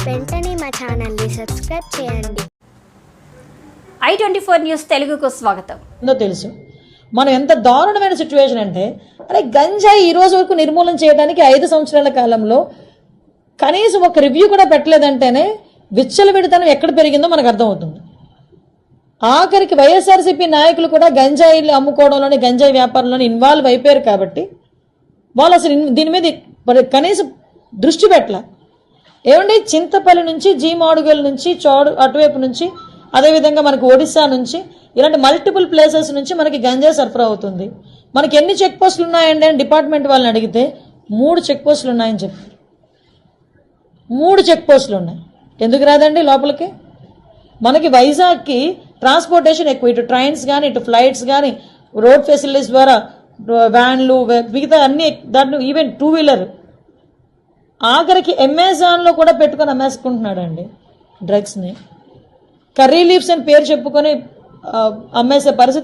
వెంటనే మా ఛానల్ని సబ్స్క్రైబ్ చేయండి. i24 న్యూస్ తెలుగుకు స్వాగతం. తెలుసు మనం ఎంత దారుణమైన సిచ్యువేషన్ అంటే, అరే గంజాయి ఈ రోజు వరకు నిర్మూలన చేయడానికి 5 సంవత్సరాల కాలంలో కనీసం ఒక రివ్యూ కూడా పెట్టలేదంటేనే విచ్చలవిడితనం ఎక్కడ పెరిగిందో మనకు అర్థమవుతుంది. ఆఖరికి వైఎస్ఆర్సీపీ నాయకులు కూడా గంజాయిలు అమ్ముకోవడంలోని గంజాయి వ్యాపారంలోని ఇన్వాల్వ్ అయిపోయారు కాబట్టి వాళ్ళు అసలు దీని మీద కనీసం దృష్టి పెట్టలే. ఏమండి, చింతపల్లి నుంచి జీమాడుగల్ నుంచి అటువైపు నుంచి, అదేవిధంగా మనకి ఒడిశా నుంచి, ఇలాంటి మల్టిపుల్ ప్లేసెస్ నుంచి మనకి గంజాయి సరఫరా అవుతుంది. మనకి ఎన్ని చెక్ పోస్టులు ఉన్నాయండి అని డిపార్ట్మెంట్ వాళ్ళని అడిగితే 3 చెక్ పోస్టులు ఉన్నాయని చెప్పారు. 3 చెక్ పోస్టులు ఉన్నాయి. ఎందుకు రాదండి లోపలికి? మనకి వైజాగ్కి ట్రాన్స్పోర్టేషన్ ఎక్కువ, ఇటు ట్రైన్స్ కానీ ఇటు ఫ్లైట్స్ కానీ రోడ్ ఫెసిలిటీస్ ద్వారా వ్యాన్లు మిగతా అన్ని, దాంట్లో ఈవెన్ 2 వీలర్, ఆఖరికి అమెజాన్లో కూడా పెట్టుకొని అమ్మేసుకుంటున్నాడు అండి డ్రగ్స్ని. కర్రీ లీవ్స్ అని పేరు చెప్పుకొని అమ్మేసే పరిస్థితి